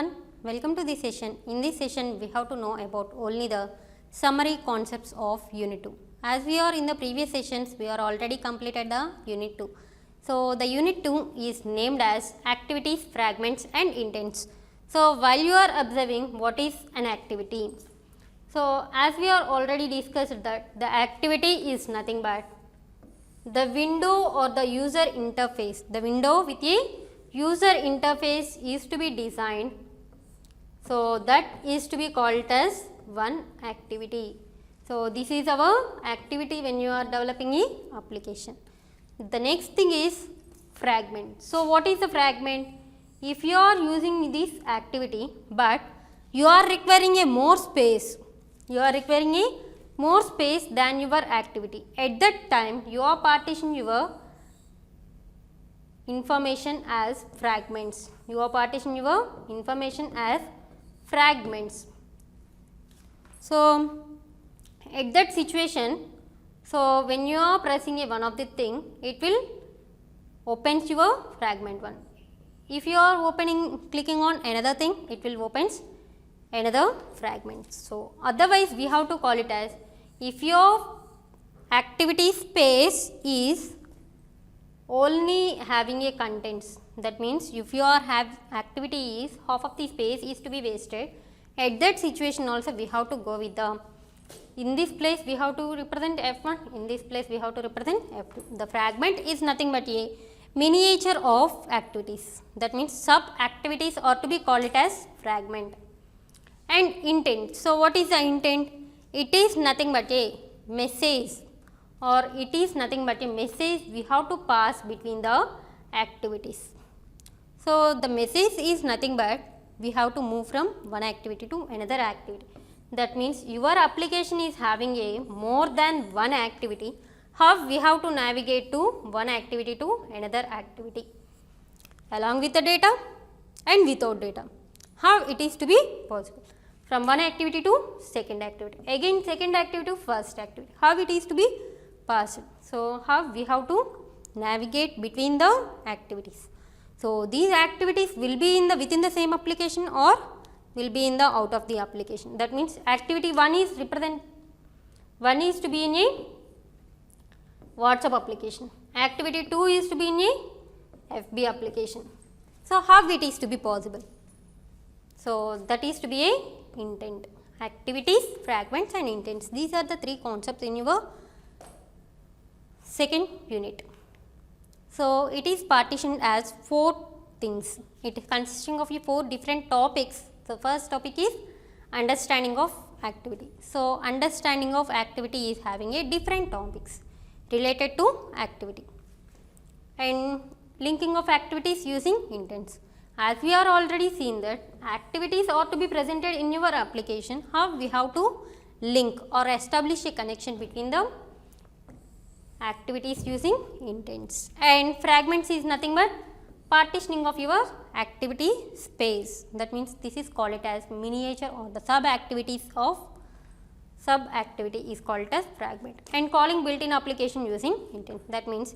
everyone, welcome to this session. In this session, we have to know about only the summary concepts of Unit 2. As we are in the previous sessions, we are already completed the Unit 2. So, the Unit 2 is named as Activities, Fragments and Intents. So, while you are observing what is an activity. So, as we are already discussed that the activity is nothing but the window or the user interface. The window with a user interface is to be designed. So, that is to be called as one activity. So, this is our activity when you are developing a application. The next thing is fragment. So, what is the fragment? If you are using this activity, but you are requiring a more space, you are requiring a more space than your activity. At that time, you are partitioning your information as fragments. You are partitioning your information as fragments. So, at that situation, so when you are pressing a one of the thing, it will opens your fragment 1. If you are clicking on another thing, it will opens another fragment. So, otherwise we have to call it as, if your activity space is only having a contents, that means if your activity is half of the space is to be wasted, at that situation also we have to go with the, in this place we have to represent F1, in this place we have to represent F2. The fragment is nothing but a miniature of activities, that means sub activities are to be called it as fragment. And intent. So, what is the intent? It is nothing but a message, or it is nothing but a message we have to pass between the activities. So, the message is nothing but we have to move from one activity to another activity. That means, your application is having a more than one activity. How we have to navigate to one activity to another activity along with the data and without data. How it is to be possible? From one activity to second activity, again second activity to first activity, how it is to be passed. So, how we have to navigate between the activities. So, these activities will be in the within the same application or will be in the out of the application. That means, activity 1 is is to be in a WhatsApp application, activity 2 is to be in a FB application. So, how it is to be possible? So, that is to be a intent. Activities, fragments and intents. These are the three concepts in your second unit. So, it is partitioned as 4 things. It is consisting of 4 different topics. So, first topic is understanding of activity. So, understanding of activity is having a different topics related to activity, and linking of activities using intents. As we are already seen that activities are to be presented in your application, how we have to link or establish a connection between the activities using intents. And fragments is nothing but partitioning of your activity space. That means, this is called it as miniature, or the sub activities of sub activity is called as fragment, and calling built-in application using intent. That means,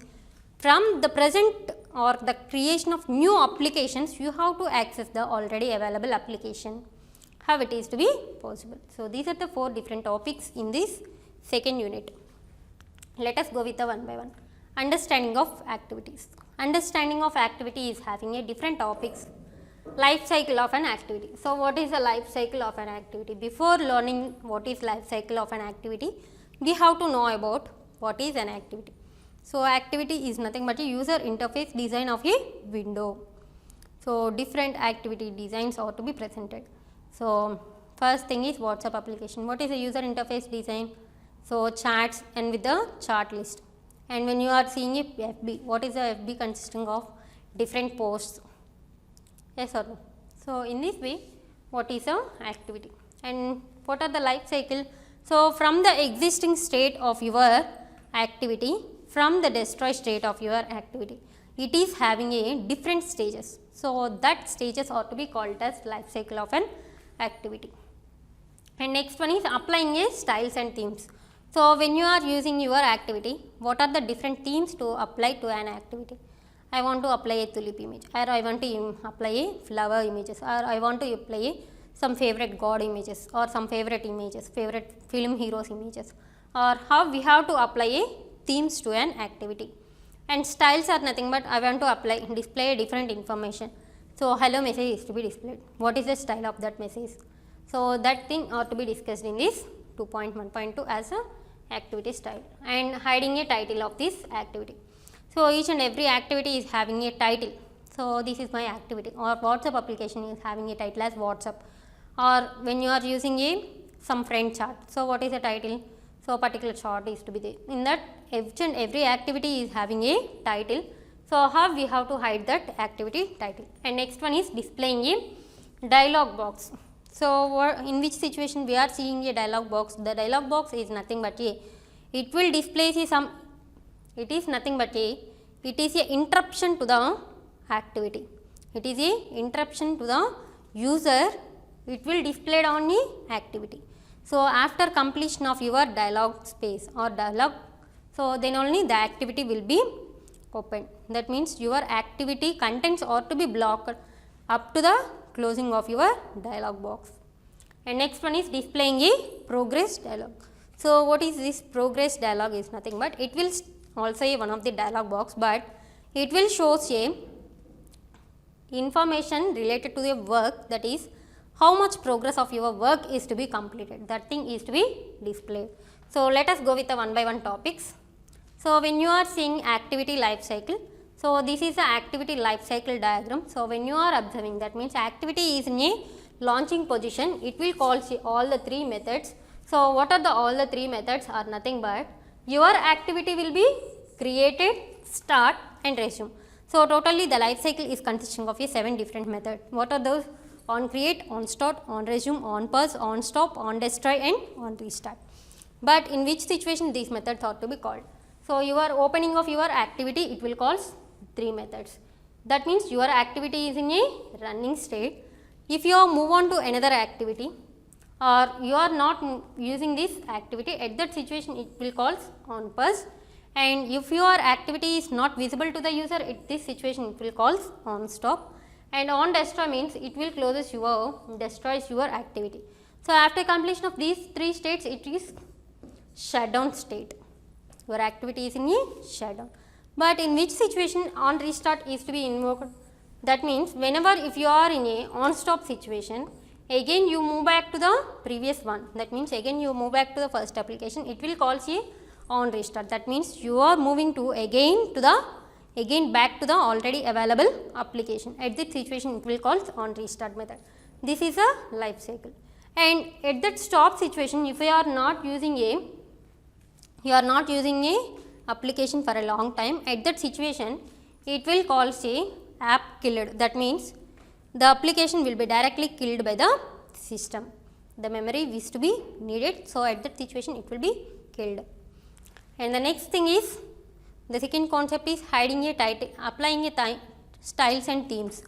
from the present or the creation of new applications, you have to access the already available application, how it is to be possible. So, these are the 4 different topics in this second unit. Let us go with the one by one. Understanding of activities. Understanding of activity is having a different topics. Life cycle of an activity. So, what is the life cycle of an activity? Before learning what is life cycle of an activity, we have to know about what is an activity. So, activity is nothing but a user interface design of a window. So, different activity designs are to be presented. So, first thing is WhatsApp application. What is a user interface design? So, chats and with the chart list. And when you are seeing a FB, what is the FB consisting of? Different posts. Yes or no? So, in this way, what is a activity and what are the life cycle? So, from the existing state of your activity, from the destroy state of your activity, it is having a different stages. So, that stages are to be called as life cycle of an activity. And next one is applying a styles and themes. So, when you are using your activity, what are the different themes to apply to an activity? I want to apply a tulip image, or I want to apply a flower images, or I want to apply some favorite god images, or some favorite images, favorite film heroes images, or how we have to apply a themes to an activity. And styles are nothing but I want to display a different information. So, hello message is to be displayed. What is the style of that message? So, that thing ought to be discussed in this 2.1.2 as a activity style, and hiding a title of this activity. So, each and every activity is having a title. So, this is my activity, or WhatsApp application is having a title as WhatsApp, or when you are using some friend chart. So, what is the title? So, particular chart is to be there. In that each and every activity is having a title. So, how we have to hide that activity title. And next one is displaying a dialog box. So, in which situation we are seeing a dialog box? The dialog box is nothing but it will display it is nothing but it is a interruption to the activity. It is a interruption to the user, it will display on the activity. So, after completion of your dialog space or dialog, so then only the activity will be open. That means your activity contents ought to be blocked up to the closing of your dialog box. And next one is displaying a progress dialog. So, what is this progress dialog? Is nothing but it will also one of the dialog box, but it will shows a information related to the work, that is how much progress of your work is to be completed, that thing is to be displayed. So, let us go with the one by one topics. So, when you are seeing activity life cycle, so this is the activity life cycle diagram. So, when you are observing, that means activity is in a launching position, it will call all the three methods. So, what are the all the three methods are nothing but your activity will be created, start and resume. So, totally the life cycle is consisting of 7 different methods. What are those? On create, on start, on resume, on pause, on stop, on destroy and on restart. But in which situation these methods are to be called? So, your opening of your activity, it will call 3 methods. That means your activity is in a running state. If you move on to another activity, or you are not using this activity, at that situation it will call on pause, and if your activity is not visible to the user, at this situation it will call on stop, and on destroy means it will destroys your activity. So, after completion of these 3 states, it is shutdown state. Your activity is in a shutdown. But in which situation on restart is to be invoked? That means whenever if you are in a on stop situation, again you move back to the previous one. That means again you move back to the first application, it will call on restart. That means you are moving to again back to the already available application. At this situation it will call on restart method. This is a life cycle. And at that stop situation, if you are not using a application for a long time, at that situation it will call app killed. That means the application will be directly killed by the system. The memory is to be needed. So, at that situation it will be killed. And the next thing is, the second concept is hiding a title, applying a styles and themes.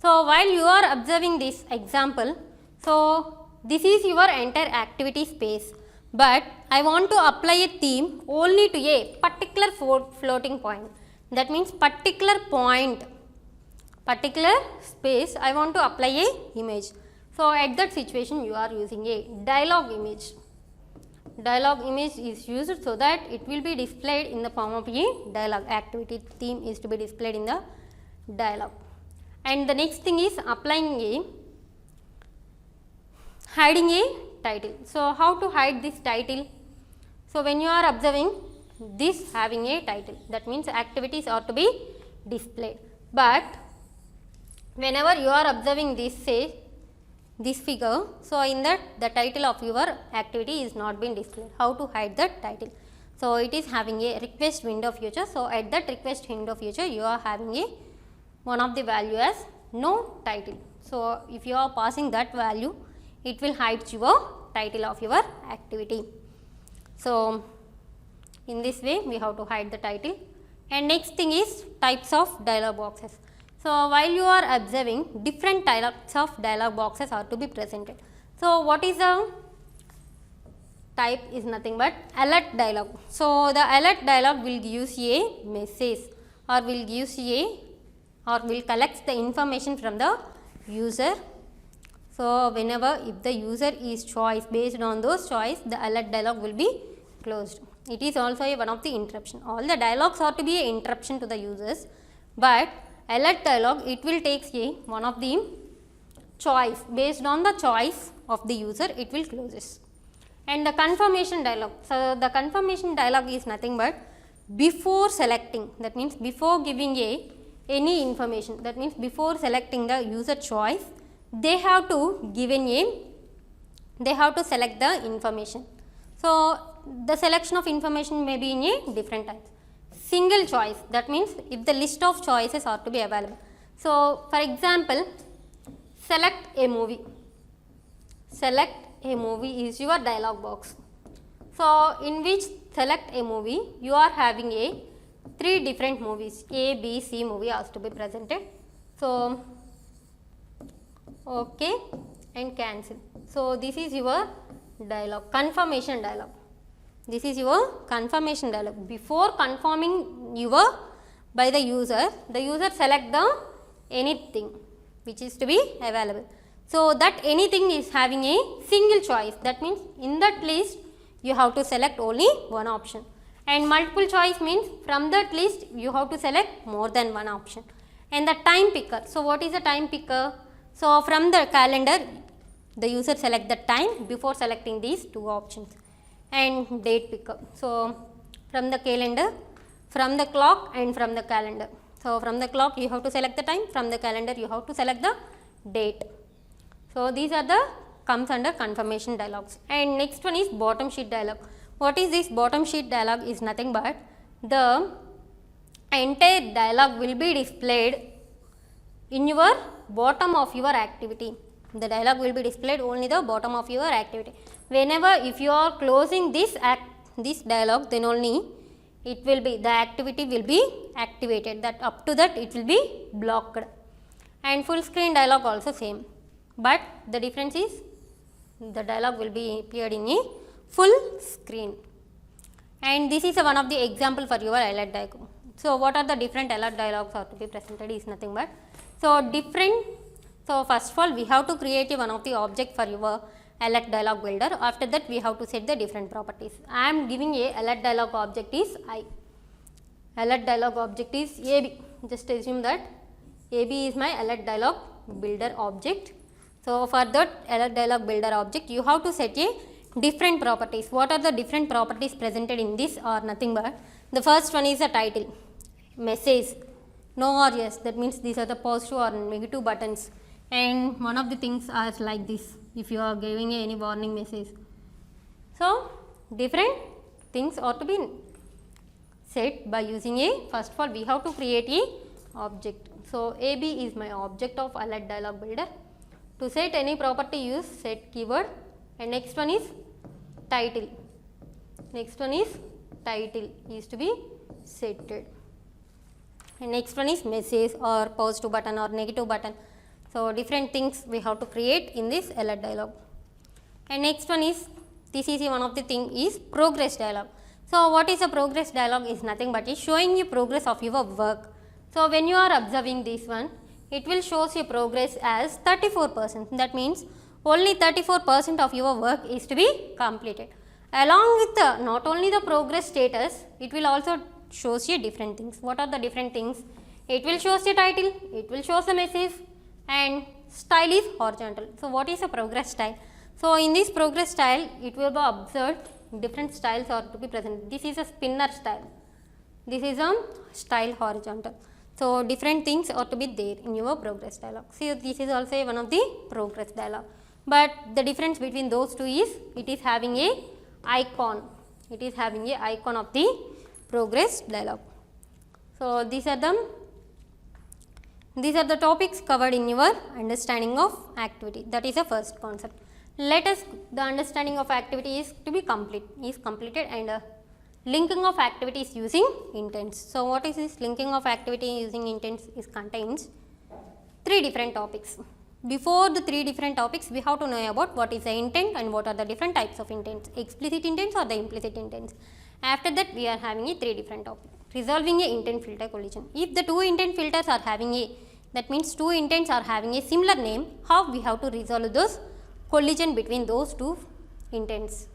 So, while you are observing this example, so this is your entire activity space, but I want to apply a theme only to a particular floating point. That means particular point, particular space I want to apply a image. So, at that situation you are using a dialog image. Dialog image is used so that it will be displayed in the form of a dialog. Activity theme is to be displayed in the dialog. And the next thing is hiding a title. So, how to hide this title? So, when you are observing this having a title, that means activities are to be displayed. But whenever you are observing this, say this figure, so in that the title of your activity is not been displayed. How to hide that title? So, it is having a request window future. So, at that request window future you are having a one of the value as no title. So, if you are passing that value, it will hide your title of your activity. So, in this way we have to hide the title. And next thing is types of dialog boxes. So, while you are observing, different types of dialog boxes are to be presented. So, what is the type is nothing but alert dialog. So, the alert dialog will give you a message or will give you a or will collect the information from the user. So, whenever if the user is choice, based on those choice, the alert dialog will be closed. It is also one of the interruption. All the dialogues are to be an interruption to the users, but alert dialog, it will take one of the choice, based on the choice of the user, it will closes. And the confirmation dialog. So, the confirmation dialog is nothing but before selecting, that means before giving any information, that means before selecting the user choice, they have to select the information. So, the selection of information may be in a different types. Single choice, that means if the list of choices are to be available. So, for example, select a movie. Select a movie is your dialog box. So, in which select a movie, you are having a 3 different movies, A, B, C movie has to be presented. So, OK and cancel. So, this is your dialog, confirmation dialog. This is your confirmation dialog. Before confirming by the user select the anything which is to be available. So, that anything is having a single choice, that means in that list you have to select only one option, and multiple choice means from that list you have to select more than one option. And the time picker. So, what is the time picker? So, from the calendar the user select the time before selecting these 2 options. And date picker. So, from the calendar, from the clock and from the calendar. So, from the clock you have to select the time, from the calendar you have to select the date. So, these are the comes under confirmation dialogues. And next one is bottom sheet dialog. What is this bottom sheet dialog? Is nothing but the entire dialog will be displayed in your bottom of your activity. The dialog will be displayed only the bottom of your activity. Whenever if you are closing this dialog, then only it will be, the activity will be activated, that up to that it will be blocked. And full screen dialog also same, but the difference is the dialog will be appeared in a full screen. And this is one of the example for your alert dialog. So, what are the different alert dialogs are to be presented is nothing but, so first of all we have to create one of the object for your alert dialog builder. After that we have to set the different properties. I am giving a alert dialog object is I, alert dialog object is AB. Just assume that AB is my alert dialog builder object. So, for that alert dialog builder object you have to set a different properties. What are the different properties presented in this are nothing but, the first one is the title, message, no or yes, that means these are the positive or negative buttons, and one of the things are like this if you are giving any warning message. So, different things are to be set by using a, first of all we have to create a object. So, AB is my object of alert dialog builder. To set any property use set keyword, and next one is title. Next one is title is to be setted, and next one is message or positive button or negative button. So, different things we have to create in this alert dialog. And next one is, this is one of the thing is progress dialog. So, what is a progress dialog is nothing but is showing you progress of your work. So, when you are observing this one, it will shows your progress as 34%. That means only 34% of your work is to be completed. Along with the not only the progress status, it will also shows you different things. What are the different things? It will shows the title, it will shows the message, and style is horizontal. So, what is a progress style? So, in this progress style it will be observed different styles are to be present. This is a spinner style, this is a style horizontal. So, different things are to be there in your progress dialog. See, this is also one of the progress dialog, but the difference between those two is it is having a icon, it is having a icon of the progress dialog. So, these are the topics covered in your understanding of activity, that is the first concept. Let us, the understanding of activity is to be completed, and linking of activities using intents. So, what is this linking of activity using intents is contains 3 different topics. Before the 3 different topics, we have to know about what is the intent and what are the different types of intents, explicit intents or the implicit intents. After that, we are having a 3 different topics. resolving a intent filter collision. If the two intent filters are having a, that means two intents are having a similar name, how we have to resolve those collision between those two intents,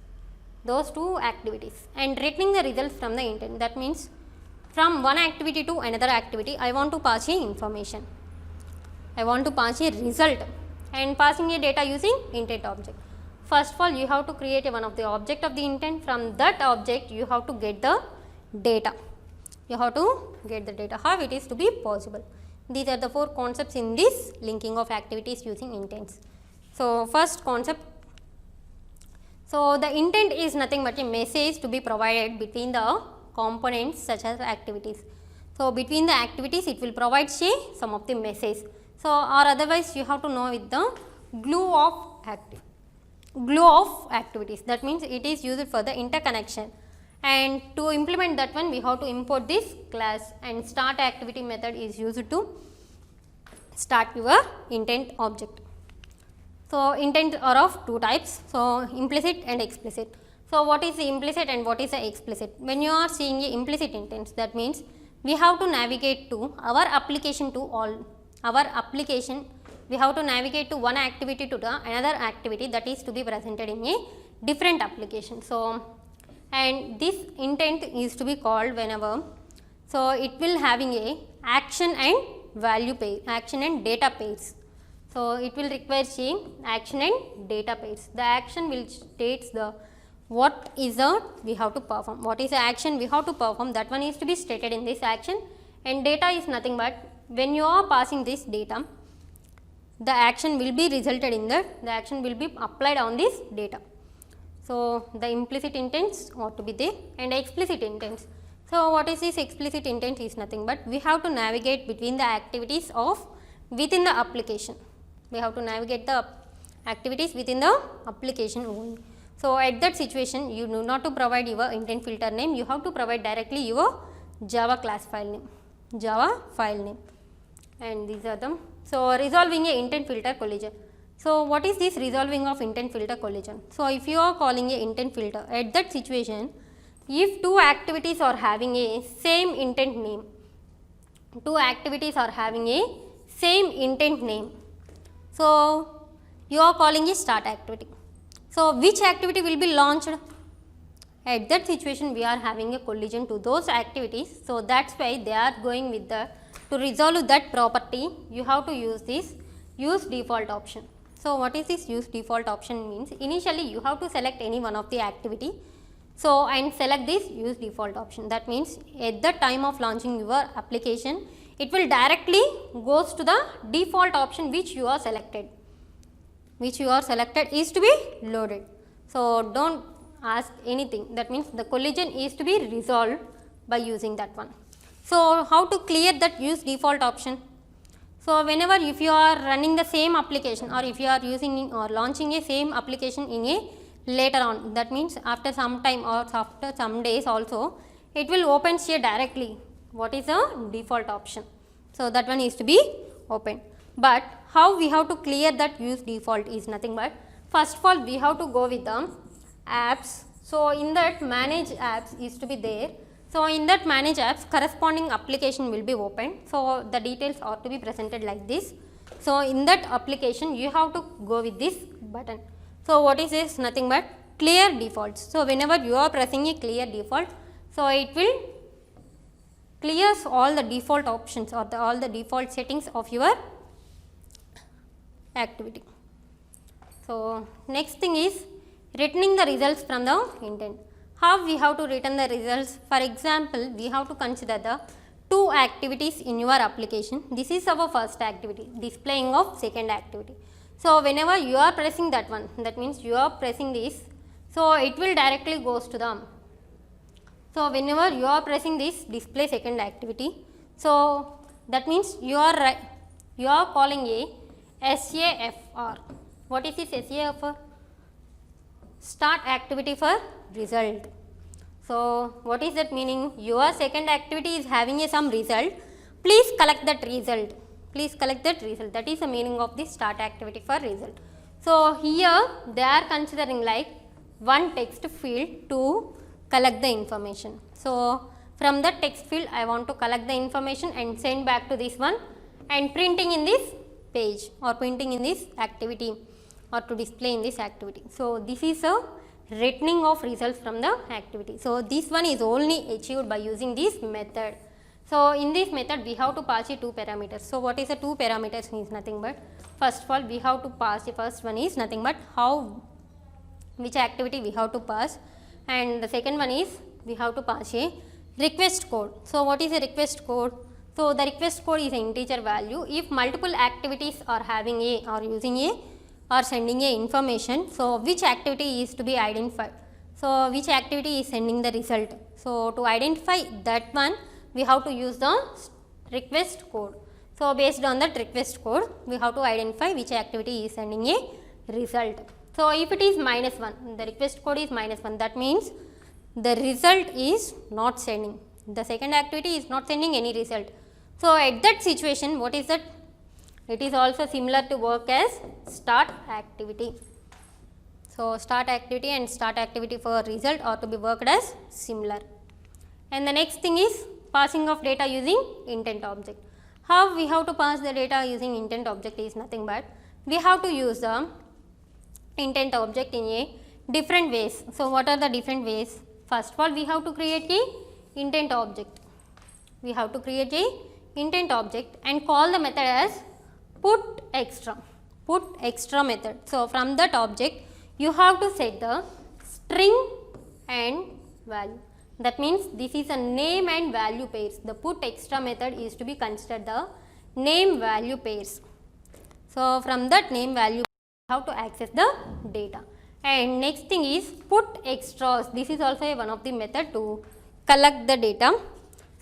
those two activities, and returning the results from the intent. That means from one activity to another activity, I want to pass a information, I want to pass a result and passing a data using intent object. First of all, you have to create one of the object of the intent. From that object, you have to get the data. You have to get the data. How it is to be possible? These are the four concepts in this linking of activities using intents. So, first concept. So, the intent is nothing but a message to be provided between the components such as activities. So, between the activities, it will provide say some of the message. So, or otherwise you have to know with the glue of activities. That means it is used for the interconnection, and to implement that one we have to import this class, and start activity method is used to start your intent object. So, intent are of two types, so implicit and explicit. So, what is the implicit and what is the explicit? When you are seeing a implicit intent, that means we have to navigate to our application to all our application, we have to navigate to one activity to the another activity that is to be presented in a different application. So, and this intent is to be called whenever, so it will having a action and value pair, action and data pairs. So, it will require say action and data pairs. The action will states the what is the we have to perform, what is the action we have to perform, that one is to be stated in this action, and data is nothing but when you are passing this data, the action will be resulted in that, the action will be applied on this data. So, the implicit intents ought to be there and explicit intents. So, what is this explicit intent is nothing but we have to navigate between the activities of within the application. We have to navigate the activities within the application only. So, at that situation you do not to provide your intent filter name, you have to provide directly your Java class file name, Java file name, and these are them. So, resolving a intent filter collision. So, what is this resolving of intent filter collision? So, if you are calling a intent filter, at that situation if two activities are having a same intent name, two activities are having a same intent name, so you are calling a start activity. So, which activity will be launched? At that situation we are having a collision to those activities. So, that is why they are going with the, to resolve that property you have to use this use default option. So, what is this use default option means? Initially you have to select any one of the activity. So, and select this use default option. That means at the time of launching your application, it will directly goes to the default option which you are selected, is to be loaded. So, do not ask anything, that means the collision is to be resolved by using that one. So, how to clear that use default option? So, whenever if you are running the same application, or if you are using or launching a same application in a later on, that means after some time or after some days also, it will open here directly what is the default option. So, that one is to be opened. But how we have to clear that use default is nothing but, first of all we have to go with the apps. So, in that manage apps is to be there. So, in that manage apps corresponding application will be opened. So, the details are to be presented like this. So, in that application you have to go with this button. So, what is this? Nothing but clear defaults. So, whenever you are pressing a clear default, so it will clears all the default options or all the default settings of your activity. So, next thing is returning the results from the intent. How we have to return the results? For example, we have to consider the two activities in your application. This is our first activity, displaying of second activity. So, whenever you are pressing that one, that means you are pressing this, so it will directly goes to the. So, whenever you are pressing this display second activity, so that means you are calling a SAFR. What is this SAFR? Start activity for result. So, what is that meaning? Your second activity is having some result, please collect that result, that is the meaning of this start activity for result. So, here they are considering like one text field to collect the information. So, From the text field I want to collect the information and send back to this one and printing in this page or printing in this activity or to display in this activity. So, this is a returning of results from the activity. So, this one is only achieved by using this method. So, in this method we have to pass the two parameters. So, what is the two parameters is nothing but, first of all we have to pass the first one is nothing but which activity we have to pass, and the second one is we have to pass a request code. So, what is a request code? So, the request code is an integer value. If multiple activities are having a or using a or sending a information, so which activity is to be identified. So, which activity is sending the result. So, to identify that one we have to use the request code. So, based on that request code we have to identify which activity is sending a result. So, if it is -1, the request code is -1, that means the result is not sending. The second activity is not sending any result. So, at that situation what is that? It is also similar to work as start activity. So, start activity and start activity for result are to be worked as similar. And the next thing is passing of data using intent object. How we have to pass the data using intent object is nothing but, we have to use the intent object in a different ways. So, what are the different ways? First of all we have to create a intent object. We have to create a intent object and call the method as put extra method. So, from that object you have to set the string and value. That means this is a name and value pairs. The put extra method is to be considered the name value pairs. So, from that name value we have to access the data. And next thing is put extras. This is also one of the method to collect the data.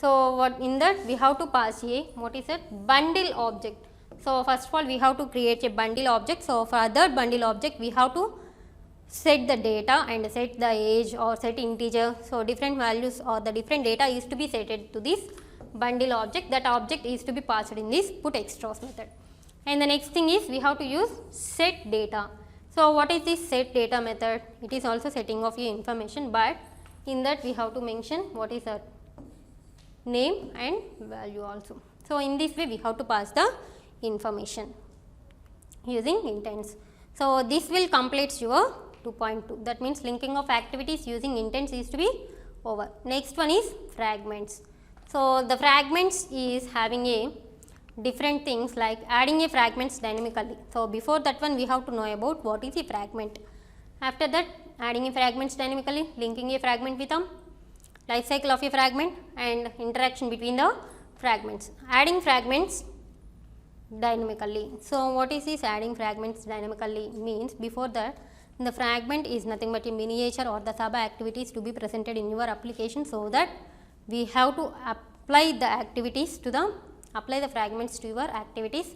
So, what in that we have to pass a what is it? Bundle object. So, first of all we have to create a bundle object. So, for that bundle object we have to set the data and set the age or set integer. So, different values or the different data is to be set to this bundle object. That object is to be passed in this put extras method. And the next thing is we have to use set data. So, what is this set data method? It is also setting of your information, but in that we have to mention what is that name and value also. So, in this way we have to pass the information using intents. So, this will complete your 2.2, that means linking of activities using intents is to be over. Next one is fragments. So, the fragments is having a different things like adding a fragments dynamically. So, before that one we have to know about what is a fragment. After that adding a fragments dynamically, linking a fragment with a life cycle of a fragment and interaction between the fragments. Adding fragments dynamically. So, what is this adding fragments dynamically means? Before that the fragment is nothing but a miniature or the sub activities to be presented in your application. So, that we have to apply the activities to the apply the fragments to your activities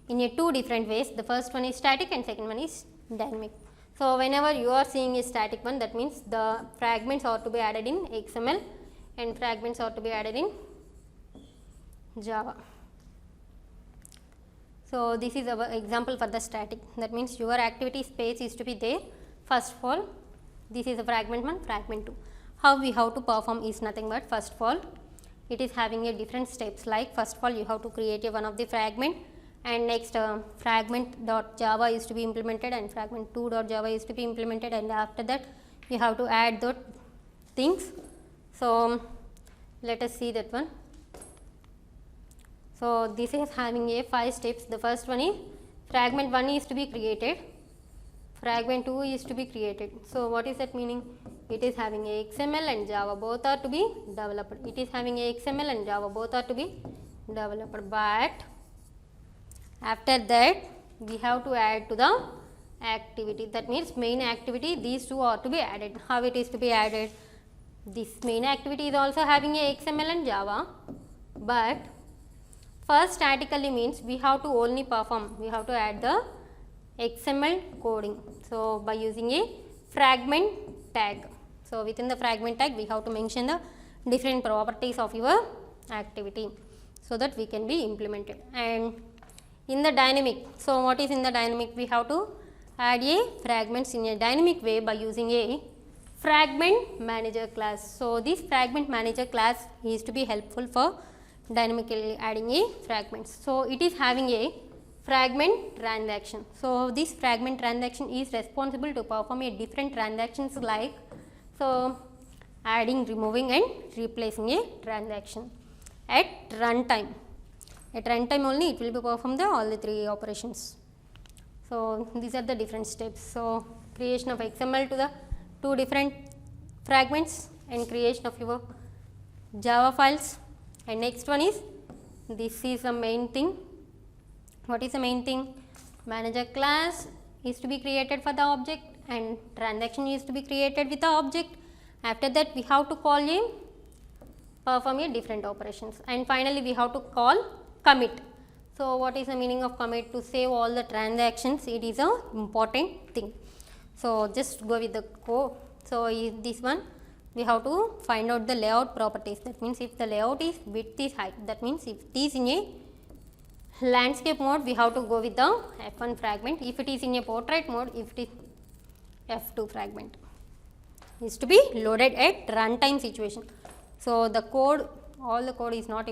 in a two different ways. The first one is static and second one is dynamic. So, whenever you are seeing a static one, that means the fragments are to be added in XML and fragments are to be added in Java. So, this is our example for the static, that means your activity space is to be there. First of all this is a fragment 1, fragment 2. How we have to perform is nothing but, first of all it is having a different steps, like first of all you have to create a one of the fragment and next fragment.java is to be implemented and fragment2.java is to be implemented, and after that you have to add the things. So, let us see that one. So, this is having a 5 steps. The first one is fragment 1 is to be created, fragment 2 is to be created. So, what is that meaning? It is having a XML and Java, both are to be developed. It is having a XML and Java, both are to be developed, but after that we have to add to the activity, that means main activity, these two are to be added. How it is to be added? This main activity is also having a XML and Java, but first statically means we have to only perform, we have to add the XML coding. So, by using a fragment tag. So, within the fragment tag we have to mention the different properties of your activity, so that we can be implemented. And in the dynamic, so what is in the dynamic? We have to add a fragments in a dynamic way by using a fragment manager class. So, this fragment manager class is to be helpful for dynamically adding a fragments. So, it is having a fragment transaction. So, this fragment transaction is responsible to perform a different transactions like, so adding, removing and replacing a transaction at runtime. At runtime only it will be perform all the three operations. So, these are the different steps. So, creation of XML to the two different fragments and creation of your Java files, and next one is, this is the main thing. What is the main thing? Manager class is to be created for the object and transaction is to be created with the object. After that we have to call a perform a different operations, and finally we have to call commit. So, what is the meaning of commit? To save all the transactions, it is a important thing. So, just go with the code. So, this one we have to find out the layout properties. That means, if the layout is width is height, that means if it is in a landscape mode, we have to go with the F1 fragment. If it is in a portrait mode, if it is F2 fragment is to be loaded at runtime situation. So, the code, all the code is not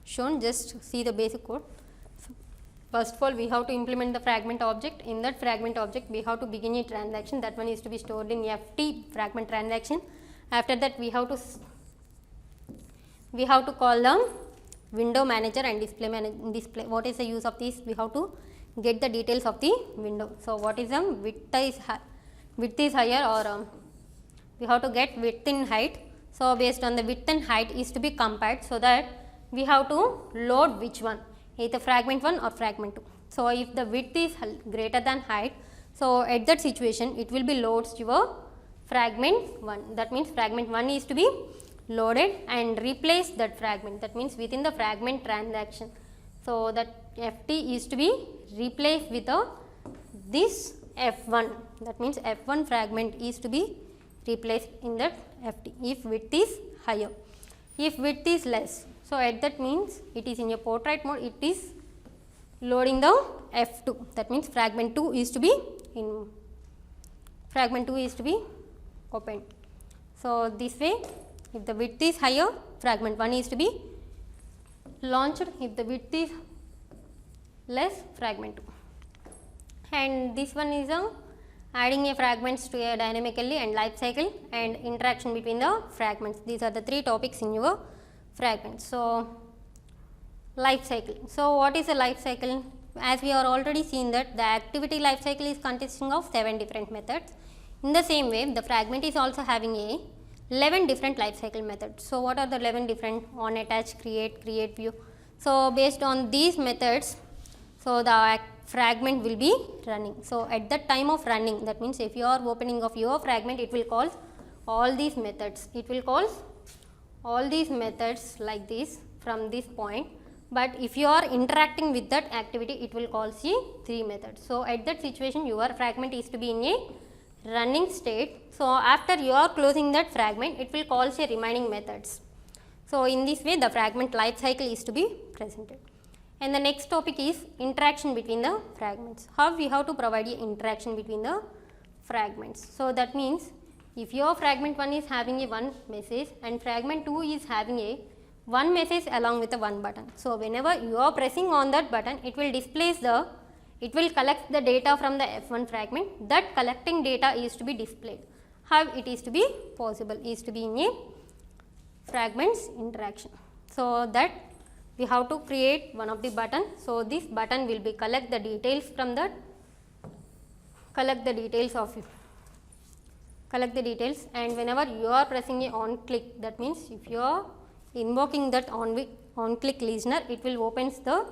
shown, just see the basic code. First of all, we have to implement the fragment object. In that fragment object, we have to begin a transaction. That one is to be stored in FT fragment transaction. After that, we have to call the window manager and display. What is the use of this? We have to get the details of the window. So, what is the width is higher, or we have to get width and height. So, based on the width and height is to be compared, so that we have to load which one, either fragment 1 or fragment 2. So, if the width is greater than height, so at that situation it will be loads your fragment 1. That means, fragment 1 is to be loaded and replace that fragment. That means, within the fragment transaction. So, that FT is to be replaced with this F1. That means, F1 fragment is to be replaced in that FT if width is higher. If width is less, so at that means it is in a portrait mode, it is loading the F2. That means, fragment 2 is to be opened. So, this way, if the width is higher, fragment 1 is to be launched. If the width is less, fragment 2. And this one is adding a fragments to a dynamically and life cycle and interaction between the fragments. These are the three topics in your fragments. So, life cycle. So, what is a life cycle? As we are already seen that the activity life cycle is consisting of 7 different methods. In the same way, the fragment is also having a 11 different life cycle methods. So, what are the 11 different? On, attach, create, create view. So, based on these methods, so the fragment will be running. So, at that time of running, that means if you are opening of your fragment, it will call all these methods. It will call all these methods like this from this point, but if you are interacting with that activity, it will call 3 methods. So, at that situation, your fragment is to be in a running state. So, after you are closing that fragment, it will call remaining methods. So, in this way, the fragment life cycle is to be presented. And the next topic is interaction between the fragments. How we have to provide a interaction between the fragments. So, that means, if your fragment 1 is having a 1 message and fragment 2 is having a 1 message along with a 1 button. So, whenever you are pressing on that button, it will it will collect the data from the F1 fragment. That collecting data is to be displayed. How it is to be possible is to be in a fragments interaction. So, that we have to create one of the button. So, this button will be collect the details from that, collect the details, and whenever you are pressing a on click, that means if you are invoking that on click listener, it will opens the.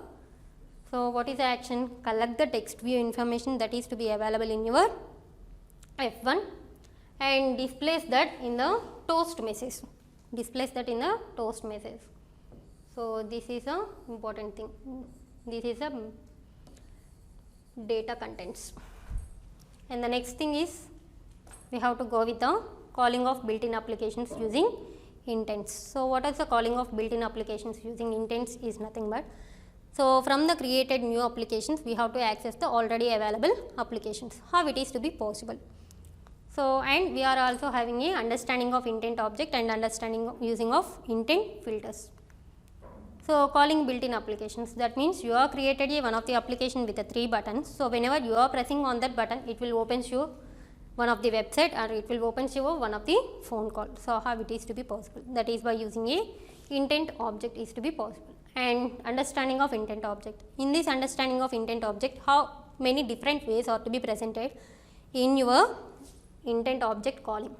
So, what is the action? Collect the text view information that is to be available in your F1 and displays that in the toast message. So, this is a important thing. This is a data contents. And the next thing is we have to go with the calling of built-in applications using intents. So, what is the calling of built-in applications using intents is nothing but. So, from the created new applications, we have to access the already available applications. How it is to be possible? So, and we are also having a understanding of intent object and understanding of using of intent filters. So, calling built-in applications, that means you have created a one of the application with the 3 buttons. So, whenever you are pressing on that button, it will opens you one of the website or it will opens you one of the phone call. So, how it is to be possible, that is by using a intent object is to be possible. And understanding of intent object, in this understanding of intent object, how many different ways are to be presented in your intent object calling.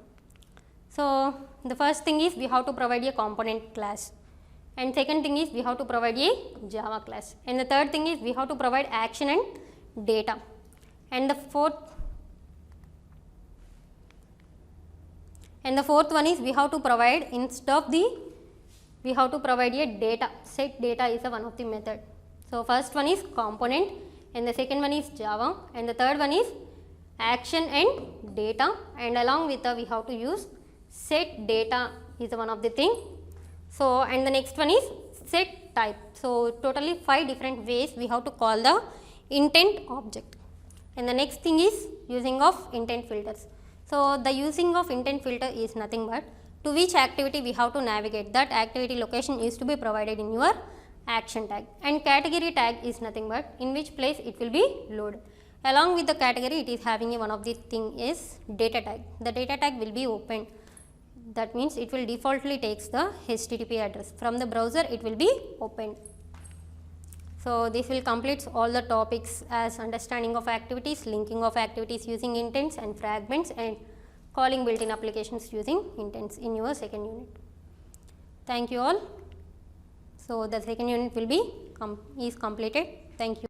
So, the first thing is we have to provide a component class, and second thing is we have to provide a Java class, and the third thing is we have to provide action and data, and the fourth one is we have to provide, instead of the we have to provide a data, set data is a one of the method. So, first one is component, and the second one is Java, and the third one is action and data, and along with we have to use set data is one of the thing. So, and the next one is set type. So, totally 5 different ways we have to call the intent object, and the next thing is using of intent filters. So, the using of intent filter is nothing but to which activity we have to navigate, that activity location is to be provided in your action tag, and category tag is nothing but in which place it will be loaded. Along with the category, it is having a one of the thing is data tag. The data tag will be opened, that means it will defaultly takes the HTTP address from the browser, it will be opened. So, this will complete all the topics as understanding of activities, linking of activities using intents and fragments, and calling built-in applications using intents in your second unit. Thank you all. So, the second unit will be completed. Thank you.